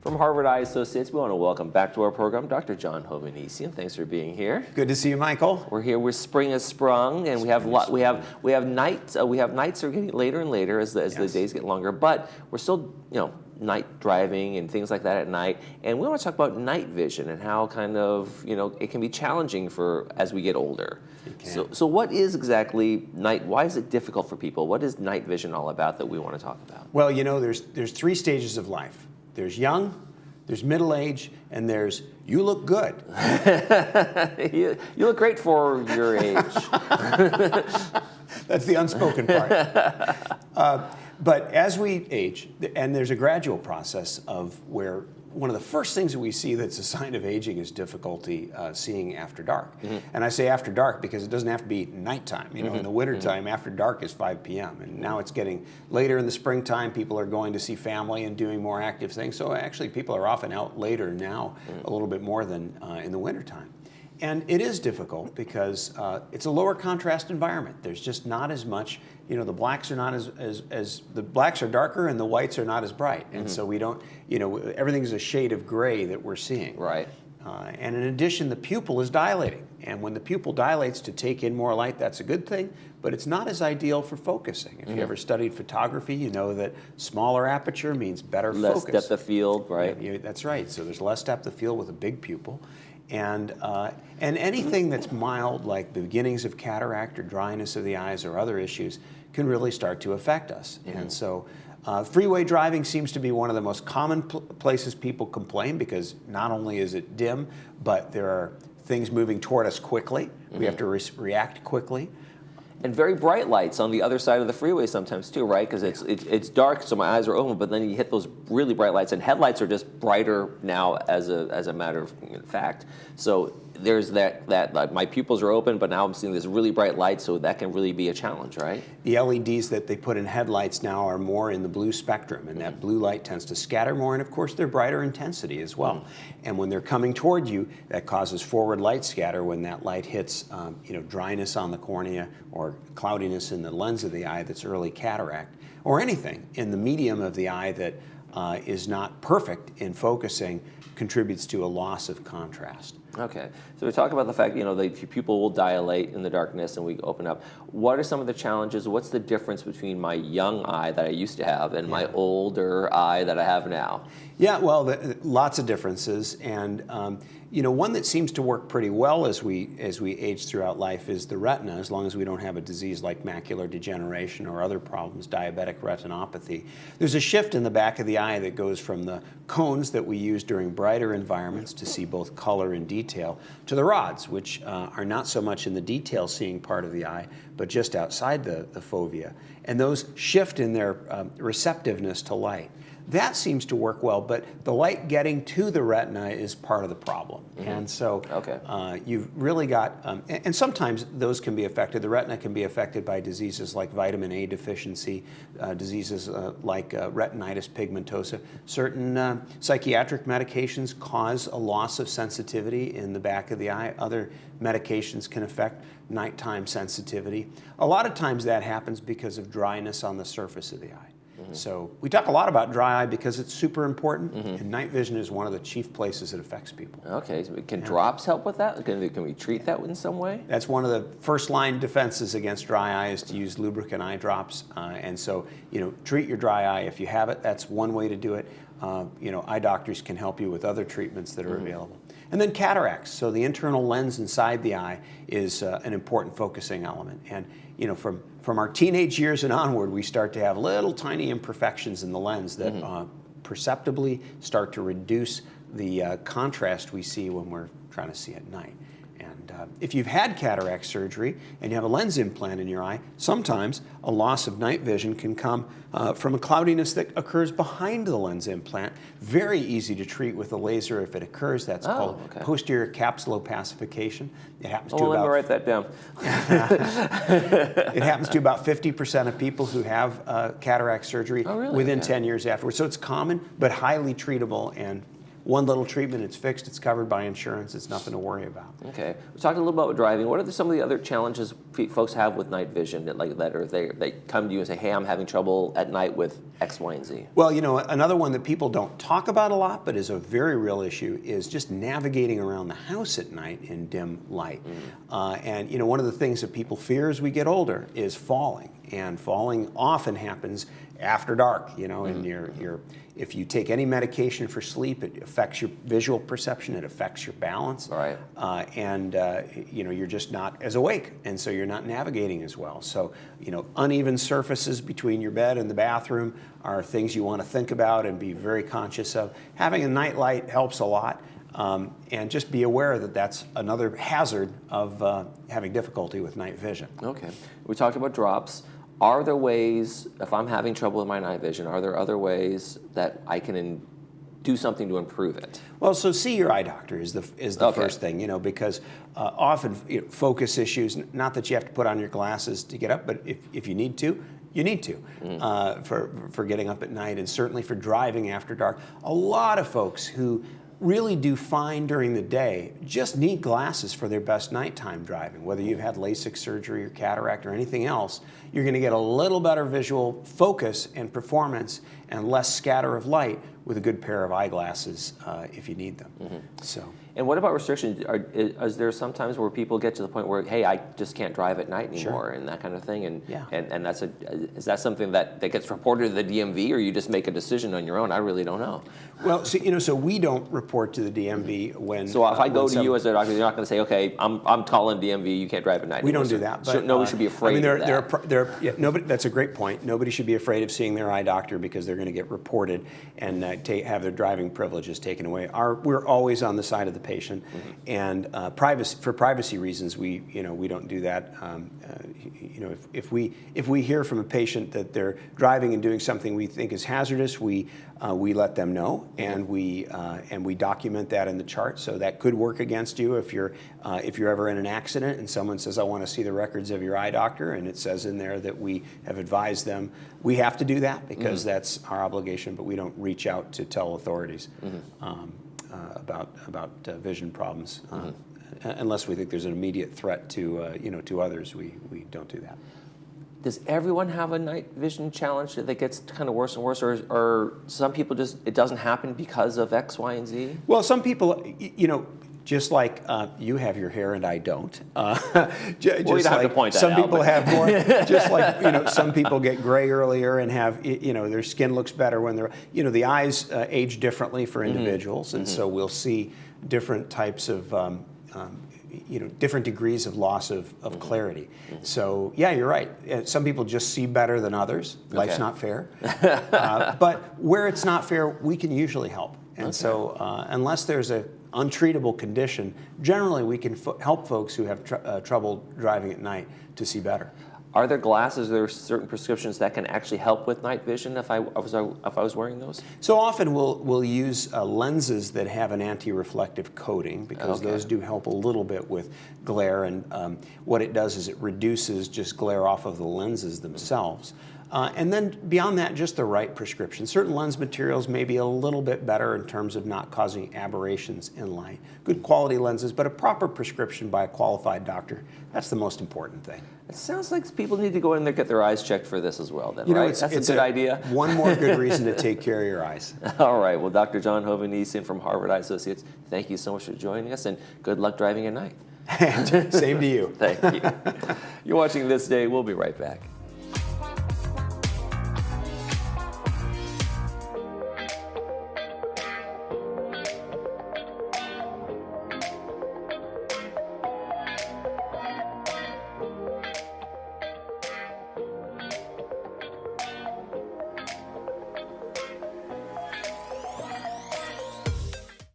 From Harvard Eye Associates, we want to welcome back to our program Dr. John Hovannisian. Thanks for being here. Good to see you, Michael. We're here where spring has sprung, and we have nights. We have nights are getting later and later as the days get longer. But we're still, night driving and things like that at night. And we want to talk about night vision and how kind of it can be challenging for as we get older. So what is exactly night? Why is it difficult for people? What is night vision all about that we want to talk about? Well, there's three stages of life. There's young, there's middle age, and there's you look good. you look great for your age. That's the unspoken part. But as we age, and there's a gradual process of where one of the first things that we see that's a sign of aging is difficulty seeing after dark. Mm-hmm. And I say after dark because it doesn't have to be nighttime. In the wintertime, after dark is 5 p.m. And now it's getting later in the springtime. People are going to see family and doing more active things. So actually people are often out later now, a little bit more than in the wintertime. And it is difficult because it's a lower contrast environment. There's just not as much, the blacks are not as the blacks are darker and the whites are not as bright. And so we don't, everything's a shade of gray that we're seeing. Right. And in addition, the pupil is dilating. And when the pupil dilates to take in more light, that's a good thing, but it's not as ideal for focusing. If you ever studied photography, you know that smaller aperture means better focus. Less depth of field, right? Yeah, that's right. So there's less depth of field with a big pupil. And anything that's mild, like the beginnings of cataract or dryness of the eyes or other issues, can really start to affect us. And so freeway driving seems to be one of the most common places people complain because not only is it dim, but there are things moving toward us quickly. We have to react quickly. And very bright lights on the other side of the freeway sometimes too, right? Because it's dark, so my eyes are open, but then you hit those really bright lights, and headlights are just brighter now as a matter of fact. So there's that my pupils are open, but now I'm seeing this really bright light, so that can really be a challenge, right? The LEDs that they put in headlights now are more in the blue spectrum, and that blue light tends to scatter more, and of course they're brighter intensity as well. And when they're coming toward you, that causes forward light scatter when that light hits dryness on the cornea or cloudiness in the lens of the eye that's early cataract, or anything in the medium of the eye that is not perfect in focusing contributes to a loss of contrast. Okay, so we talk about the fact, the pupil will dilate in the darkness and we open up. What are some of the challenges? What's the difference between my young eye that I used to have and my older eye that I have now? Yeah, well, lots of differences, and one that seems to work pretty well as we age throughout life is the retina, as long as we don't have a disease like macular degeneration or other problems, diabetic retinopathy. There's a shift in the back of the eye that goes from the cones that we use during brighter environments to see both color and detail to the rods, which are not so much in the detail seeing part of the eye, but just outside the fovea. And those shift in their receptiveness to light. That seems to work well, but the light getting to the retina is part of the problem. And so you've really got, and sometimes those can be affected. The retina can be affected by diseases like vitamin A deficiency, diseases like retinitis pigmentosa. Certain psychiatric medications cause a loss of sensitivity in the back of the eye. Other medications can affect nighttime sensitivity. A lot of times that happens because of dryness on the surface of the eye. So we talk a lot about dry eye because it's super important, and night vision is one of the chief places it affects people. Okay, so can drops help with that? Can we treat that in some way? That's one of the first line defenses against dry eye is to use lubricant eye drops, and so treat your dry eye if you have it. That's one way to do it. Eye doctors can help you with other treatments that are available. And then cataracts. So the internal lens inside the eye is an important focusing element. And from our teenage years and onward, we start to have little tiny imperfections in the lens that perceptibly start to reduce the contrast we see when we're trying to see at night. And if you've had cataract surgery and you have a lens implant in your eye, sometimes a loss of night vision can come from a cloudiness that occurs behind the lens implant. Very easy to treat with a laser if it occurs. That's called posterior capsulopacification. It happens to let me write that down. It happens to about 50% of people who have cataract surgery within 10 years afterwards. So it's common, but highly treatable and one little treatment, it's fixed, it's covered by insurance, it's nothing to worry about. Okay. We talked a little about driving. What are some of the other challenges folks have with night vision that or they come to you and say, hey, I'm having trouble at night with X, Y, and Z? Well, another one that people don't talk about a lot, but is a very real issue, is just navigating around the house at night in dim light. And one of the things that people fear as we get older is falling. And falling often happens after dark, and if you take any medication for sleep, it affects your visual perception, it affects your balance, Right. And you're just not as awake, and so you're not navigating as well. So, uneven surfaces between your bed and the bathroom are things you want to think about and be very conscious of. Having a night light helps a lot, and just be aware that that's another hazard of having difficulty with night vision. Okay. We talked about drops. Are there ways, if I'm having trouble with my night vision, are there other ways that I can do something to improve it? Well, so see your eye doctor is the Okay. first thing, because often focus issues, not that you have to put on your glasses to get up, but if you need to, you need to for getting up at night, and certainly for driving after dark. A lot of folks who really do fine during the day just need glasses for their best nighttime driving. Whether you've had LASIK surgery or cataract or anything else, you're going to get a little better visual focus and performance and less scatter of light with a good pair of eyeglasses if you need them. So. And what about restrictions? Is there sometimes where people get to the point where, hey, I just can't drive at night anymore, and that kind of thing? And Yeah. and is that something that gets reported to the DMV, or you just make a decision on your own? I really don't know. Well, so we don't report to the DMV when. So if I go to you as a doctor, you're not going to say, okay, I'm calling DMV, you can't drive at night. We anymore. don't do that. But, nobody should be afraid of that. Nobody. That's a great point. Nobody should be afraid of seeing their eye doctor because they're going to get reported and have their driving privileges taken away. We're always on the side of the patient, and for privacy reasons, we don't do that. If we hear from a patient that they're driving and doing something we think is hazardous, we let them know, and we document that in the chart. So that could work against you if you're ever in an accident and someone says, I want to see the records of your eye doctor, and it says in there that we have advised them. We have to do that because that's our obligation, but we don't reach out to tell authorities about vision problems unless we think there's an immediate threat to others. We don't do that. Does everyone have a night vision challenge that gets kind of worse and worse, or some people just, it doesn't happen because of X, Y, and Z? Well, some people, just like you have your hair and I don't. You don't have to point that some out, people but- have more. Just like some people get gray earlier and have their skin looks better when they're the eyes age differently for individuals, and so we'll see different types of different degrees of loss of clarity. So yeah, you're right. Some people just see better than others. Life's not fair. But where it's not fair, we can usually help. And so unless there's a untreatable condition, generally we can help folks who have trouble driving at night to see better. Are there glasses, there are certain prescriptions that can actually help with night vision if I was wearing those? So often we'll use lenses that have an anti-reflective coating because those do help a little bit with glare, and what it does is it reduces just glare off of the lenses themselves. And then beyond that, just the right prescription. Certain lens materials may be a little bit better in terms of not causing aberrations in light. Good quality lenses, but a proper prescription by a qualified doctor, that's the most important thing. It sounds like people need to go in there and get their eyes checked for this as well, then, You know, right? That's a good idea. One more good reason to take care of your eyes. All right. Well, Dr. John Hoveniesian from Harvard Eye Associates, thank you so much for joining us, and good luck driving at night. Same to you. Thank you. You're watching This Day. We'll be right back.